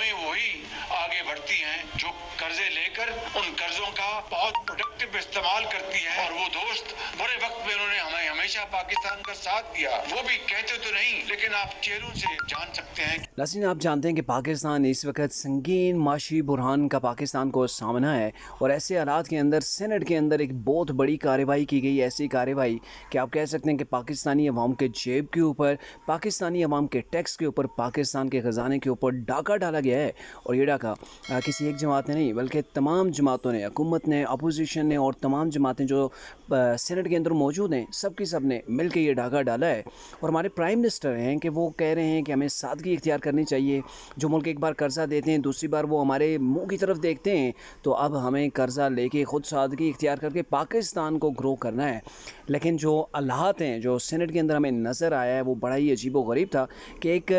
कौमें वही आगे बढ़ती हैं जो कर्जे लेकर उन कर्जों का बहुत प्रोडक्टिव इस्तेमाल करती हैं, और वो दोस्त बुरे वक्त में उन्होंने हमें हमेशा पाकिस्तान का साथ दिया। वो भी कहते तो नहीं, लेकिन आप चेहरों से जान सकते हैं। नाज़रीन, आप जानते हैं कि पाकिस्तान इस वक्त संगीन माशी बुरहान का पाकिस्तान को सामना है, और ऐसे हालात के अंदर सेनेट के अंदर एक बहुत बड़ी कार्रवाई की गई। ऐसी कार्रवाई कि आप कह सकते हैं कि पाकिस्तानी अवाम के जेब के ऊपर, पाकिस्तानी अवाम के टैक्स के ऊपर, पाकिस्तान के ख़जाने के ऊपर डाका डाला गया है। और ये डाका किसी एक जमात ने नहीं, बल्कि तमाम जमातों ने, हुकूमत ने, अपोजिशन ने और तमाम जमातें जो सेनेट के अंदर मौजूद हैं, सब की सब ने मिल के ये डाका डाला है। और हमारे प्राइम मिनिस्टर हैं कि वो कह रहे हैं कि हमें सादगी इख्तियार करनी चाहिए। जो मुल्क एक बार कर्ज़ा देते हैं, दूसरी बार वो हमारे मुंह की तरफ देखते हैं, तो अब हमें कर्ज़ा लेके ख़ुद सादगी इख्तियार करके पाकिस्तान को ग्रो करना है। लेकिन जो हालात हैं, जो सेनेट के अंदर हमें नज़र आया है, वो बड़ा ही अजीब व गरीब था कि एक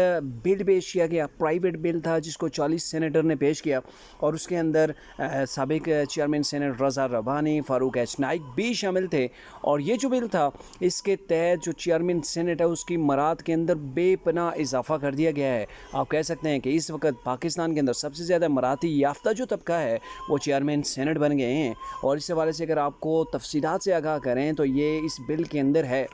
बिल पेश किया गया, प्राइवेट बिल था, जिसको 40 सेनेटर ने पेश किया, और उसके अंदर साबिक चेयरमैन सेनेट रज़ा रब्बानी, फ़ारूक एच नाइक भी शामिल थे। और ये जो बिल था, इसके तहत जो चेयरमैन सेनेट है, उसकी मराद के अंदर बेपनाह इजाफा कर दिया गया है। आप कह सकते हैं कि इस वक्त पाकिस्तान के अंदर सबसे ज़्यादा मराती याफ्ता जो तबका है, वो चेयरमैन सेनेट बन गए हैं। और इस हवाले से अगर आपको तफसीलात से आगाह करें तो ये इस बिल के अंदर है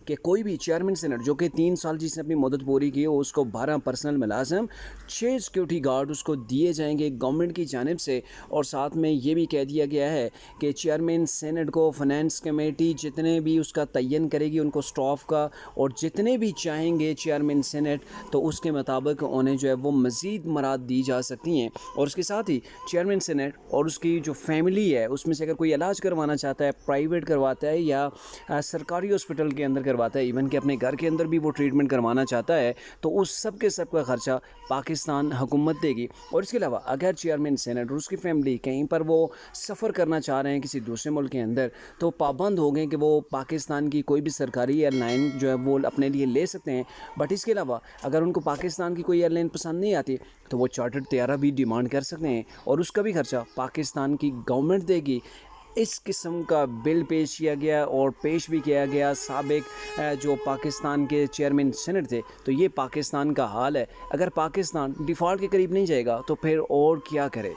कि कोई भी चेयरमैन सेनेट जो कि 3 साल जिसने अपनी मुद्दत पूरी की, उसको 12 पर्सनल मुलाजिम, 6 सिक्योरिटी गार्ड उसको दिए जाएंगे गवर्नमेंट की जानिब से। और साथ में ये भी कह दिया गया है कि चेयरमैन सेनेट को फाइनेंस कमेटी जितने भी उसका तयन करेगी, उनको स्टाफ का, और जितने भी चाहेंगे चेयरमैन सेनेट, तो उसके मुताबिक उन्हें जो है वो मज़ीद मराद दी जा सकती हैं। और उसके साथ ही चेयरमैन सेनेट और उसकी जो फैमिली है, उसमें से अगर कोई इलाज करवाना चाहता है, प्राइवेट करवाता है या सरकारी हॉस्पिटल के अंदर करवाता है, इवन कि अपने घर के अंदर भी वो ट्रीटमेंट करवाना चाहता है, तो उस सब के सब का ख़र्चा पाकिस्तान हुकूमत देगी। और इसके अलावा अगर चेयरमैन सेनेट और उसकी फैमिली कहीं पर वो सफ़र करना चाह रहे हैं किसी दूसरे मुल्क के अंदर, तो पाबंद हो गए कि वो पाकिस्तान की कोई भी सरकारी एयरलाइन जो है वो अपने लिए ले सकते हैं। बट इसके अलावा अगर उनको पाकिस्तान की कोई एयरलाइन पसंद नहीं आती, तो वो चार्टर्ड तैयारा भी डिमांड कर सकते हैं, और उसका भी ख़र्चा पाकिस्तान की गवर्नमेंट देगी। इस किस्म का बिल पेश किया गया और पेश भी किया गया साबिक जो पाकिस्तान के चेयरमैन सेनेट थे। तो ये पाकिस्तान का हाल है। अगर पाकिस्तान डिफ़ॉल्ट के करीब नहीं जाएगा, तो फिर और क्या करे।